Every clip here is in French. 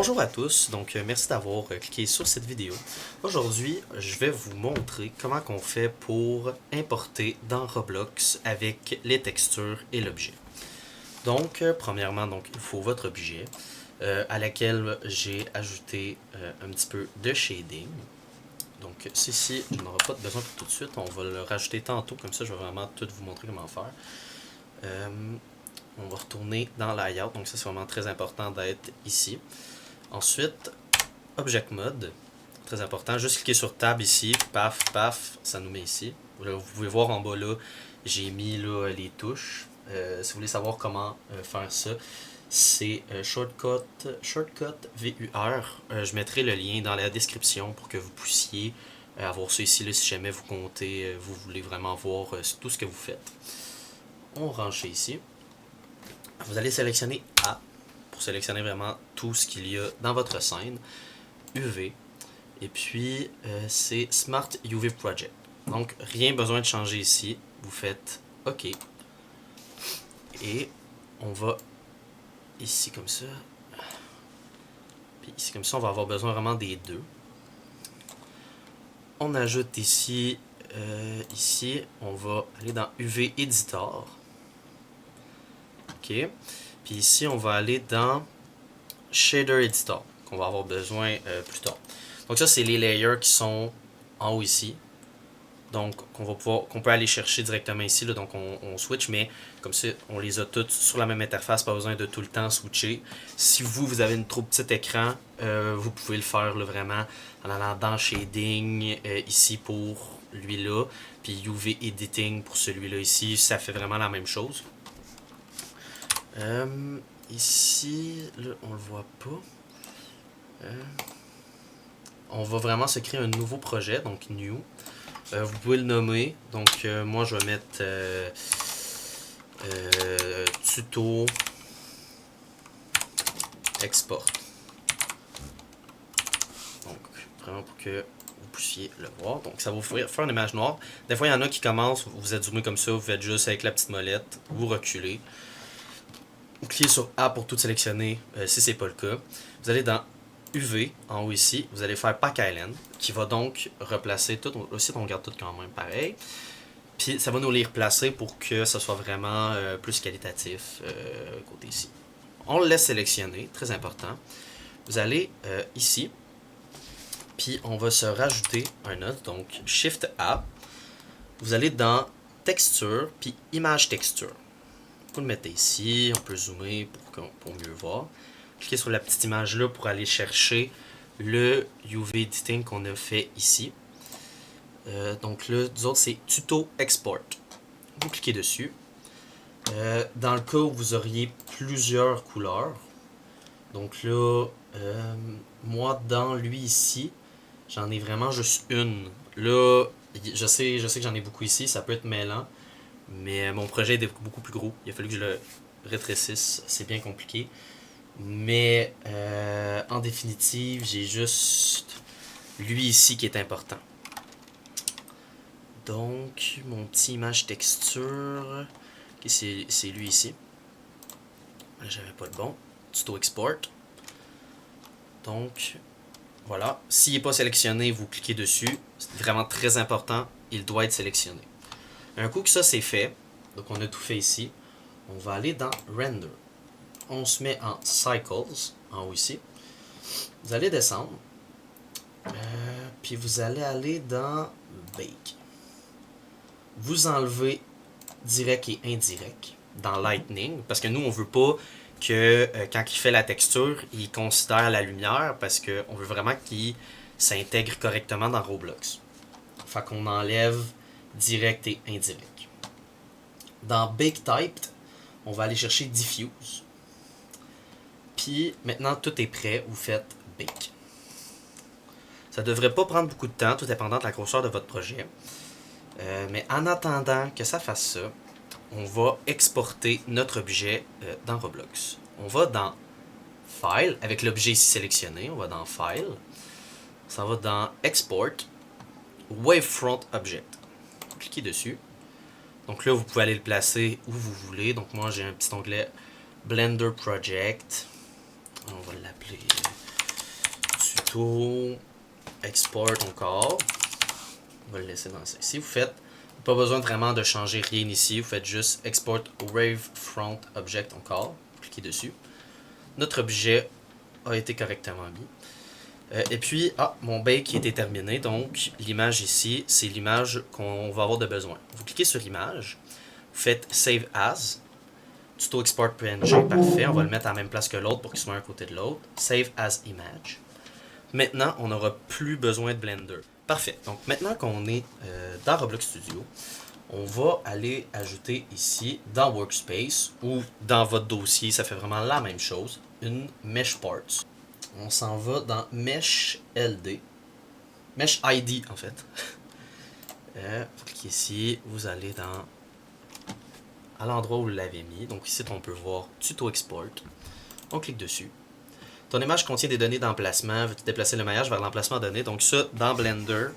Bonjour à tous, donc merci d'avoir cliqué sur cette vidéo. Aujourd'hui, je vais vous montrer comment on fait pour importer dans Roblox avec les textures et l'objet. Donc, premièrement, il faut votre objet à laquelle j'ai ajouté un petit peu de shading. Donc, ceci, je n'aurai pas besoin pour tout de suite, on va le rajouter tantôt, comme ça je vais vraiment tout vous montrer comment faire. On va retourner dans layout, donc ça c'est vraiment très important d'être ici. Ensuite, Object Mode, très important, juste cliquer sur Tab ici, paf, paf, ça nous met ici. Là, vous pouvez voir en bas là, j'ai mis là, les touches. Si vous voulez savoir comment faire ça, c'est shortcut VUR. Je mettrai le lien dans la description pour que vous puissiez avoir ça ici là, si jamais vous comptez, vous voulez vraiment voir tout ce que vous faites. On range ici. Vous allez sélectionner A pour sélectionner vraiment tout ce qu'il y a dans votre scène. UV. Et puis, c'est Smart UV Project. Donc, rien besoin de changer ici. Vous faites OK. Et on va ici comme ça. Puis ici comme ça, on va avoir besoin vraiment des deux. On ajoute ici, on va aller dans UV Editor. OK. Puis ici, on va aller dans Shader Editor, qu'on va avoir besoin plus tard. Donc ça, c'est les layers qui sont en haut ici. Donc, qu'on peut aller chercher directement ici. Là, donc, on switch, mais comme ça, on les a toutes sur la même interface. Pas besoin de tout le temps switcher. Si vous avez une trop petite écran, vous pouvez le faire là, vraiment en allant dans Shading ici pour lui-là. Puis UV Editing pour celui-là ici. Ça fait vraiment la même chose. Ici, là, on le voit pas. On va vraiment se créer un nouveau projet, donc New. Vous pouvez le nommer. Donc, moi, je vais mettre tuto export. Donc, vraiment pour que vous puissiez le voir. Donc, ça va vous faire une image noire. Des fois, il y en a qui commencent, vous êtes zoomé comme ça, vous faites juste avec la petite molette, vous reculez. Vous cliquez sur A pour tout sélectionner si ce n'est pas le cas. Vous allez dans UV en haut ici, vous allez faire Pack Island qui va donc replacer tout. Aussi, on garde tout quand même pareil. Puis ça va nous les replacer pour que ça soit vraiment plus qualitatif côté ici. On le laisse sélectionner, très important. Vous allez ici, puis on va se rajouter un autre, donc Shift A. Vous allez dans Texture, puis Image Texture. Vous le mettez ici, on peut zoomer pour mieux voir. Cliquez sur la petite image là pour aller chercher le UV Editing qu'on a fait ici. Donc là, nous autres, c'est Tuto Export. Vous cliquez dessus. Dans le cas où vous auriez plusieurs couleurs, donc là, moi, dans lui ici, j'en ai vraiment juste une. Là, je sais que j'en ai beaucoup ici, ça peut être mêlant, mais mon projet est beaucoup plus gros. Il a fallu que je le rétrécisse, c'est bien compliqué. Mais en définitive, j'ai juste lui ici qui est important. Donc, mon petit image texture, okay, c'est lui ici. Là, j'avais pas le bon. Tuto export. Donc, voilà. S'il n'est pas sélectionné, vous cliquez dessus. C'est vraiment très important. Il doit être sélectionné. Un coup que ça c'est fait, donc on a tout fait ici, on va aller dans Render. On se met en Cycles, en haut ici. Vous allez descendre. Puis vous allez aller dans Bake. Vous enlevez direct et indirect dans Lightning, parce que nous, on veut pas que quand il fait la texture, il considère la lumière, parce qu'on veut vraiment qu'il s'intègre correctement dans Roblox. Fait qu'on enlève direct et indirect. Dans Bake Typed, on va aller chercher Diffuse. Puis maintenant, tout est prêt, vous faites Bake. Ça ne devrait pas prendre beaucoup de temps, tout dépendant de la grosseur de votre projet. Mais en attendant que ça fasse ça, on va exporter notre objet dans Roblox. On va dans File, avec l'objet ici sélectionné, on va dans File, ça va dans Export, Wavefront Object. Cliquez dessus. Donc là, vous pouvez aller le placer où vous voulez. Donc moi, j'ai un petit onglet Blender Project. On va l'appeler Tuto, Export encore. On va le laisser dans ça. Ici, vous faites, pas besoin vraiment de changer rien ici. Vous faites juste Export Wavefront Object encore. Cliquez dessus. Notre objet a été correctement mis. Et puis, mon bake était terminé. Donc, l'image ici, c'est l'image qu'on va avoir de besoin. Vous cliquez sur l'image. Vous faites Save As. Tuto Export PNG, parfait. On va le mettre à la même place que l'autre pour qu'il soit un côté de l'autre. Save As Image. Maintenant, on n'aura plus besoin de Blender. Parfait. Donc, maintenant qu'on est dans Roblox Studio, on va aller ajouter ici, dans Workspace, ou dans votre dossier, ça fait vraiment la même chose, une Mesh Parts. On s'en va dans Mesh LD. Mesh ID, en fait. Vous cliquez ici, vous allez à l'endroit où vous l'avez mis. Donc ici, on peut voir Tuto Export. On clique dessus. Ton image contient des données d'emplacement. Veux-tu déplacer le maillage vers l'emplacement donné? Donc ça, dans Blender,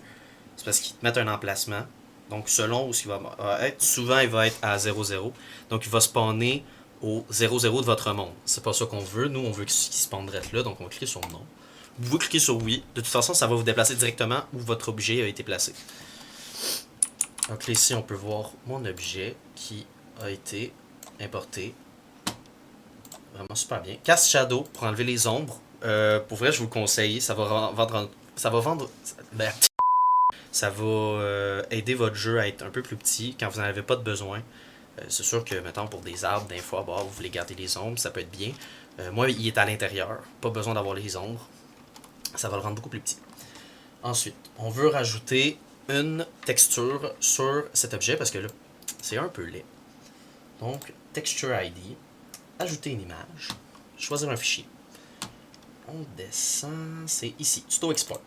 c'est parce qu'ils te mettent un emplacement. Donc selon où il va être, souvent il va être à 0,0. Donc il va spawner au 0,0 de votre monde. C'est pas ça qu'on veut. Nous, on veut qu'il spawn direct là. Donc on va cliquer sur non. Vous pouvez cliquer sur oui. De toute façon, ça va vous déplacer directement où votre objet a été placé. Donc là, ici, on peut voir mon objet qui a été importé. Vraiment super bien. Cast Shadow pour enlever les ombres. Pour vrai, je vous le conseille. Ça va aider votre jeu à être un peu plus petit quand vous n'en avez pas de besoin. C'est sûr que, mettons, pour des arbres, des fois, vous voulez garder les ombres, ça peut être bien. Moi, il est à l'intérieur. Pas besoin d'avoir les ombres. Ça va le rendre beaucoup plus petit. Ensuite, on veut rajouter une texture sur cet objet parce que là, c'est un peu laid. Donc, Texture ID, ajouter une image, choisir un fichier. On descend, c'est ici, Tuto Export.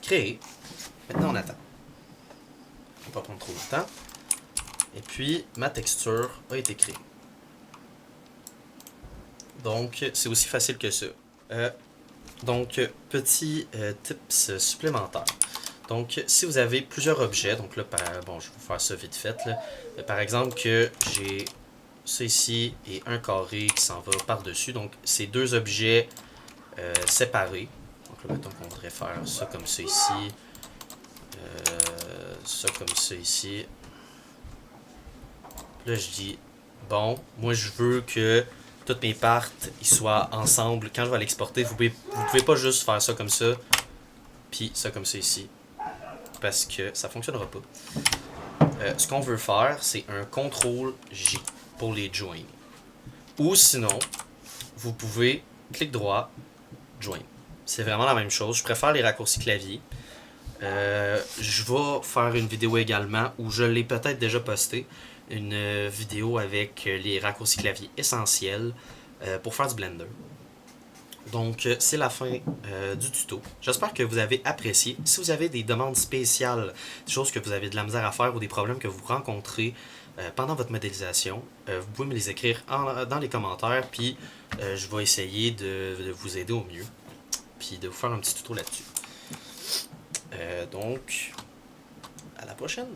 Créer. Maintenant, on attend. On va pas prendre trop de temps. Et puis, ma texture a été créée. Donc, c'est aussi facile que ça. Donc, petit tips supplémentaire. Donc, si vous avez plusieurs objets, donc là, bon, je vais vous faire ça vite fait. Là. Par exemple, que j'ai ça ici et un carré qui s'en va par-dessus. Donc, c'est deux objets séparés. Donc là, mettons qu'on voudrait faire ça comme ça ici. Ça comme ça ici. Là, je dis, bon, moi, je veux que toutes mes parts ils soient ensemble. Quand je vais l'exporter, vous pouvez pas juste faire ça comme ça, puis ça comme ça ici. Parce que ça fonctionnera pas. Ce qu'on veut faire, c'est un CTRL-J pour les join. Ou sinon, vous pouvez clic droit, join. C'est vraiment la même chose. Je préfère les raccourcis clavier. Je vais faire une vidéo également où je l'ai peut-être déjà posté. Une vidéo avec les raccourcis clavier essentiels pour faire du Blender. Donc, c'est la fin du tuto. J'espère que vous avez apprécié. Si vous avez des demandes spéciales, des choses que vous avez de la misère à faire ou des problèmes que vous rencontrez pendant votre modélisation, vous pouvez me les écrire dans les commentaires, puis je vais essayer de vous aider au mieux, puis de vous faire un petit tuto là-dessus. Donc, à la prochaine!